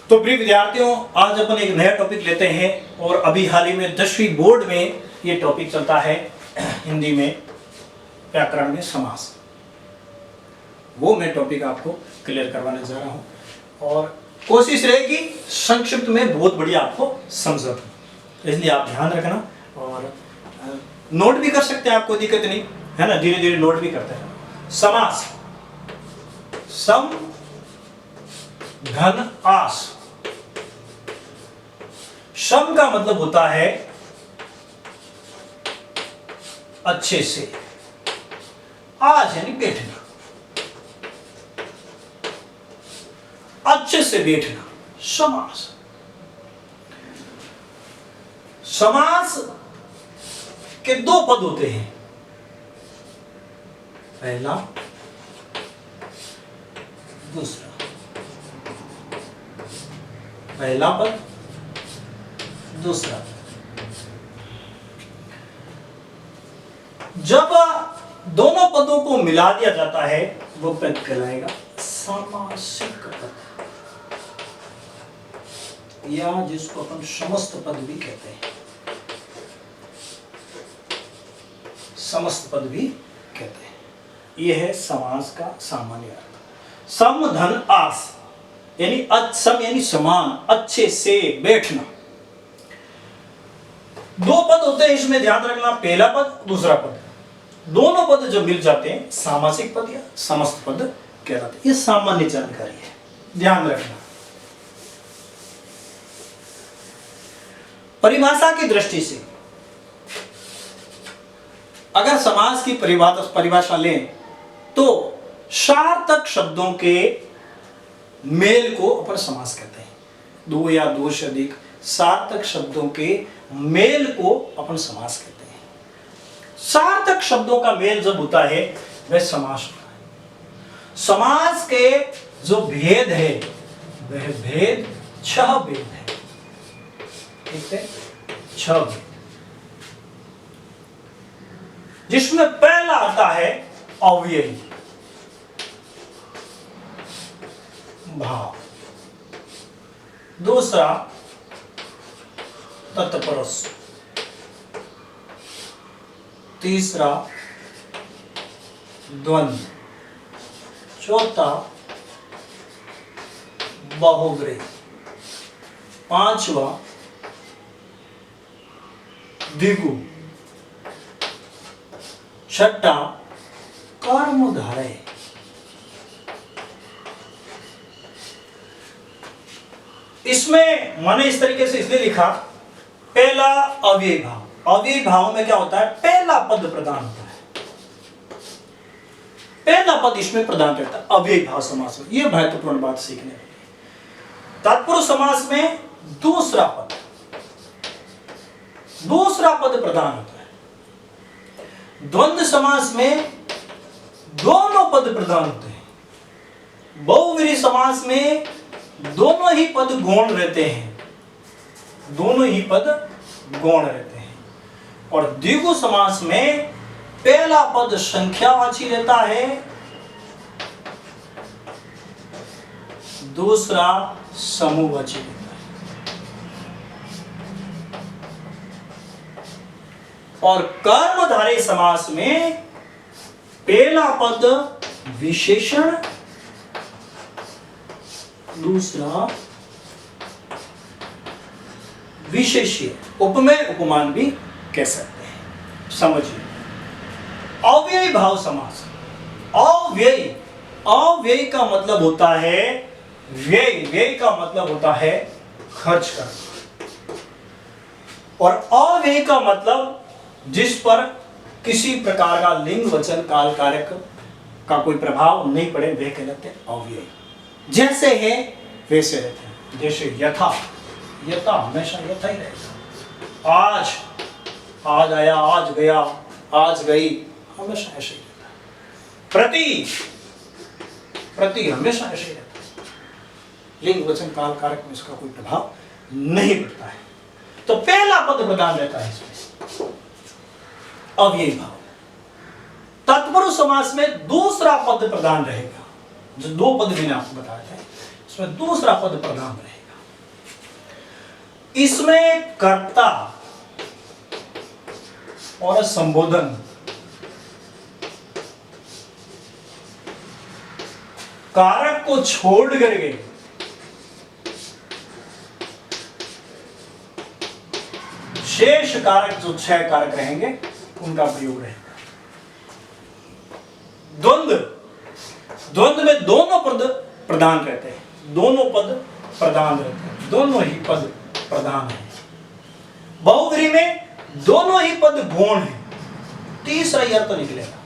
तो प्रिय विद्यार्थियों, आज अपन एक नया टॉपिक लेते हैं और अभी हाल ही में 10वीं बोर्ड में ये टॉपिक चलता है हिंदी में, व्याकरण में समास। वो मैं टॉपिक आपको क्लियर करवाने जा रहा हूँ और कोशिश रहेगी संक्षिप्त में बहुत बढ़िया आपको समझ सकूं, इसलिए आप ध्यान रखना और नोट भी कर सकते हैं, आपको दिक्कत नहीं है ना, धीरे धीरे नोट भी करते हैं। समास, सम धन आस। सम का मतलब होता है अच्छे से, आज यानी बैठना, अच्छे से बैठना, समास। समास के दो पद होते हैं, पहला दूसरा। पहला पद दूसरा। जब दोनों पदों को मिला दिया जाता है वो पद कहलाएगा सामासिक पद, या जिसको अपन समस्त पद भी कहते हैं, समस्त पद भी कहते हैं। यह है समास का सामान्य अर्थ। सम धन आस यानी सम यानी समान, अच्छे से बैठना। दो पद होते हैं इसमें, ध्यान रखना, पहला पद दूसरा पद। दोनों पद जब मिल जाते हैं सामासिक पद या समस्त पद कहलाते हैं। ये सामान्य जानकारी है, ध्यान रखना। परिभाषा की दृष्टि से अगर समास की परिभाषा लें तो सार्थक शब्दों के मेल को अपन समास कहते हैं। दो या दो से अधिक सार्थक शब्दों के मेल को अपन समास कहते हैं। सार्थक शब्दों का मेल जब होता है वह समास होता है। समास के जो भेद है वह भेद 6 भेद है, ठीक है, 6 भेद, जिसमें पहला आता है अव्ययी भाव, दूसरा तत्परस, तीसरा द्वंद्व, चौथा बहुब्रीहि, पांचवा द्विगु, छठा कर्मधारय, इसमें मैंने इस तरीके से इसलिए लिखा, पहला अव्ययी भाव। अव्ययी भाव में क्या होता है, पहला पद प्रदान होता है, पहला पद इसमें प्रदान करता है अव्ययी भाव समास में। यह महत्वपूर्ण बात सीखने वाली। तत्पुरुष समास में दूसरा पद प्रदान होता है। द्वंद्व समास में दोनों पद प्रदान होते हैं। बहुव्रीहि समास में दोनों ही पद गौण रहते हैं, दोनों ही पद गौण रहते हैं। और द्विगु समास में पहला पद संख्यावाची रहता है, दूसरा समूहवाची रहता है। और कर्मधारय समास में पहला पद विशेषण, दूसरा विशेष्य, उपमेय उपमान भी कह सकते हैं। समझिए, अव्ययी भाव समास। अव्ययी का मतलब होता है व्यय का मतलब होता है खर्च करना, और अव्ययी का मतलब जिस पर किसी प्रकार का लिंग वचन काल कारक का कोई प्रभाव नहीं पड़े वे कहलाते हैं अव्ययी। जैसे है वैसे रहते हैं, जैसे यथा हमेशा यथा ही रहेगा। आज आया, आज गया, आज गई, हमेशा ऐसे ही रहता है। प्रति हमेशा ऐसे ही रहता है, लिंग वचन काल कारक में इसका कोई प्रभाव नहीं पड़ता है। तो पहला पद प्रदान रहता है इसमें अव्ययी भाव। तत्पुरुष समास में दूसरा पद प्रदान रहेगा, जो दो पद मैंने आपको बताया है, इसमें दूसरा पद प्रदान रहेगा। इसमें कर्ता और संबोधन कारक को छोड़ करके शेष कारक जो 6 कारक रहेंगे उनका प्रयोग रहेगा। द्वंद्व में दोनों पद प्रधान रहते हैं, दोनों पद प्रधान रहते हैं, दोनों ही पद प्रधान है। बहुव्रीहि में दोनों ही पद गौण है। तीसरा ही अर्थ निकलेगा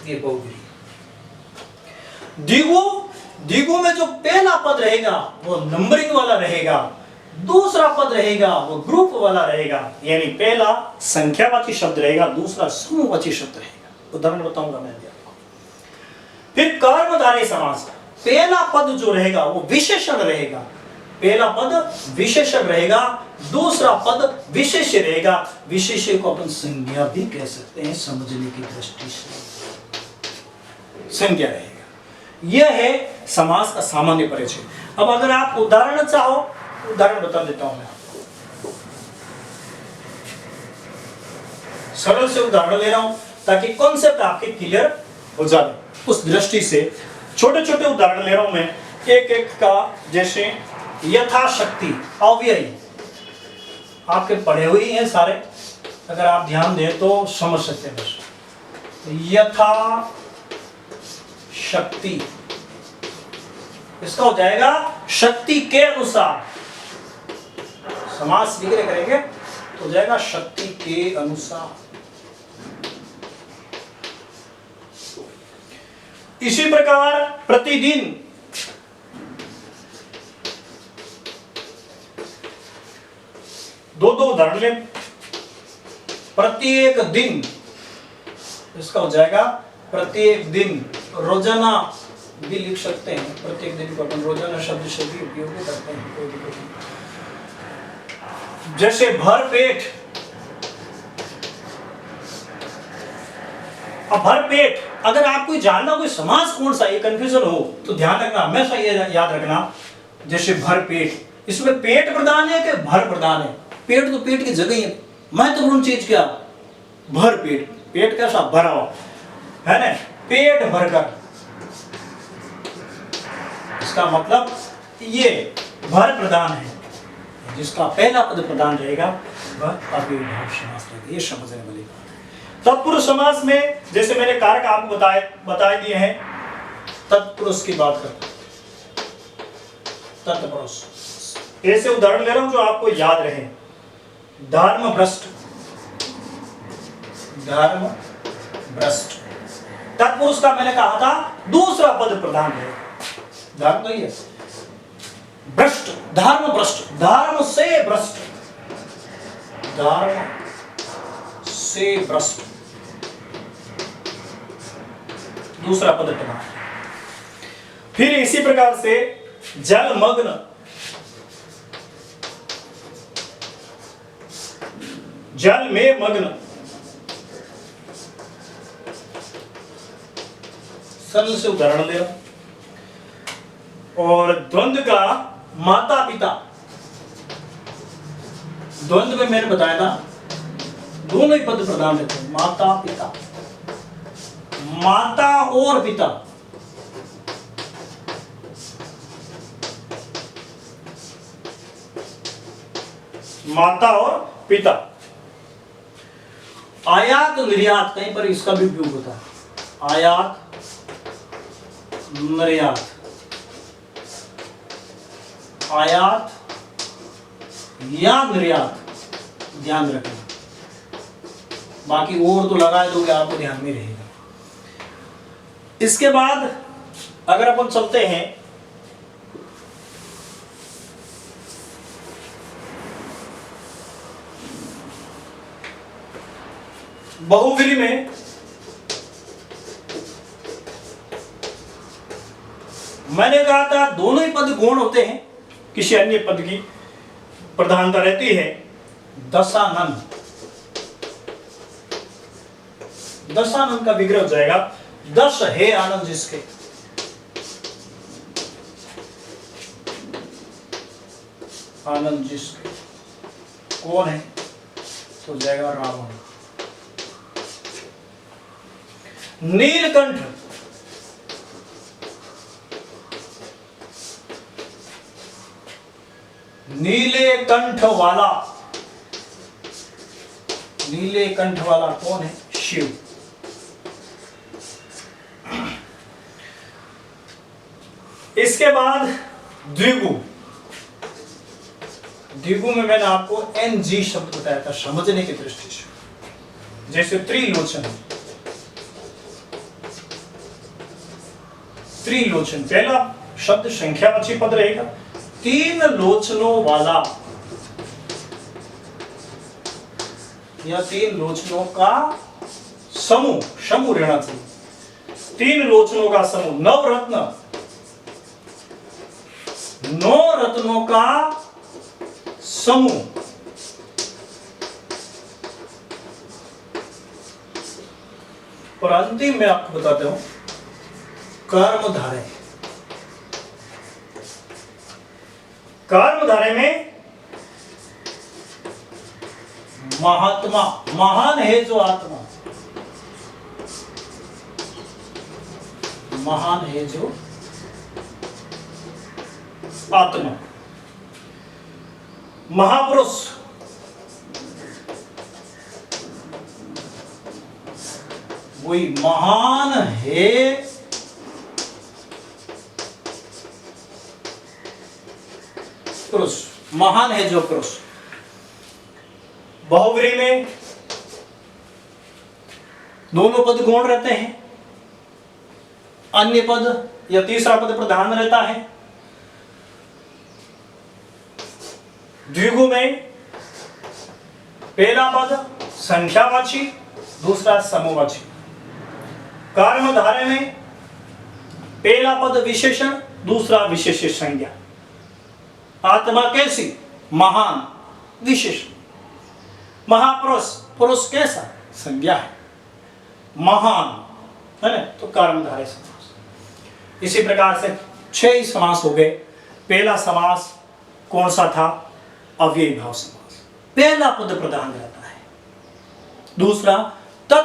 ये बहुव्रीहि। द्विगु में जो पहला पद रहेगा वो नंबरिंग वाला रहेगा, दूसरा पद रहेगा वो ग्रुप वाला रहेगा, यानी पहला संख्यावाची शब्द रहेगा, दूसरा समूहवाची शब्द रहेगा। उदाहरण बताऊंगा मैं भी आपको। फिर कर्मधारय समास, पहला पद जो रहेगा वो विशेषण रहेगा, पहला पद विशेषण रहेगा, दूसरा पद विशेष्य रहेगा। विशेष्य को अपन संज्ञा भी कह सकते हैं, समझने की दृष्टि से संज्ञा रहेगा। यह है समास का सामान्य परिचय। अब अगर आप उदाहरण चाहो, उदाहरण बता देता हूं मैं आपको। सरल से उदाहरण ले रहा हूं ताकि कॉन्सेप्ट आपके क्लियर हो जाए। उस दृष्टि से छोटे छोटे उदाहरण ले रहा हूं मैं, एक एक का। जैसे यथाशक्ति, अव्ययी, आपके पढ़े हुए हैं सारे, अगर आप ध्यान दें तो समझ सकते हैं। बस यथा शक्ति, इसका हो जाएगा शक्ति के अनुसार। समास विग्रह करेंगे तो हो जाएगा शक्ति के अनुसार। इसी प्रकार प्रतिदिन, दो उदाहरण लें। प्रत्येक दिन, इसका हो जाएगा प्रत्येक दिन। रोजाना भी लिख सकते हैं, प्रत्येक दिन को अपन रोजाना शब्द से भी उपयोग करते हैं, कोई दिक्कत नहीं। जैसे भर पेट, अब भर पेट, अगर आपको जानना कोई समास कौन सा, ये कंफ्यूजन हो तो ध्यान रखना, हमेशा ये याद रखना। जैसे भर पेट, इसमें पेट प्रधान है कि भर प्रधान है? पेट तो पेट की जगह ही है, महत्वपूर्ण चीज क्या? भर पेट। पेट कैसा? भरा हुआ है ना, पेट भरकर। इसका मतलब ये भर प्रधान है, जिसका पहला पद प्रधान रहेगा वह अव्ययीभाव समास रहेगा। ये समझने वाली बात है। तत्पुरुष समास में जैसे मैंने कारक आपको बता दिए हैं, तत्पुरुष की बात करते हैं। तत्पुरुष, ऐसे उदाहरण ले रहा हूं जो आपको याद रहे। धर्म भ्रष्ट, धर्म भ्रष्ट, तत्पुरुष का मैंने कहा था दूसरा पद प्रधान है। धर्म तो ये भ्रष्ट, धर्म भ्रष्ट, धर्म से भ्रष्ट, धर्म से भ्रष्ट, दूसरा पद प्रधान। फिर इसी प्रकार से जलमग्न, जल में मग्न, सरल से उदाहरण ले रहा। और द्वंद्व का माता पिता, द्वंद्व में मैंने बताया था दोनों ही पद प्रधान रहते हैं, माता पिता, माता और पिता। माता और पिता। आयात निर्यात, कहीं पर इसका भी उपयोग होता है। आयात निर्यात, आयात या निर्यात, ध्यान रखना। बाकी और तो लगा दोगे आपको ध्यान में रहेगा। इसके बाद अगर अपन चलते हैं बहुव्रीहि में, मैंने कहा था दोनों ही पद गौण होते हैं, किसी अन्य पद की प्रधानता रहती है। दशानन, दशानन का विग्रह हो जाएगा दश है आनंद जिसके। आनंद जिसके, कौन है? तो जाएगा रावण। नीलकंठ, नीले कंठ वाला, नीले कंठ वाला कौन है? शिव। इसके बाद द्विगु। द्विगु में मैंने आपको NG शब्द बताया था समझने की दृष्टि से। जैसे त्रिलोचन, त्रिलोचन पहला शब्द संख्यावाची पद रहेगा, 3 लोचनों वाला या 3 लोचनों का समूह, समूह रहना चाहिए। 3 लोचनों का समूह, नवरत्न, 9 रत्नों का समूह। और अंतिम में आपको बताता हूं कर्मधारय। कर्मधारय में महात्मा, महान है जो आत्मा, महान है जो आत्मा। महापुरुष, वही महान है पुरुष, महान है जो पुरुष। बहुव्रीहि में दोनों पद गौण रहते हैं, अन्य पद या तीसरा पद प्रधान रहता है। द्विगु में पहला पद संख्यावाची, दूसरा समूहवाची। कर्मधारय में पहला पद विशेषण, दूसरा विशेष संज्ञा। आत्मा कैसी? महान, विशेषण। महापुरुष, पुरुष कैसा? संज्ञा है, महान, है ना? तो कर्मधारय समास। इसी प्रकार से 6 ही समास हो गए। पहला समास कौन सा था? अव्ययी भाव समास। पहला पद प्रधान रहता है, दूसरा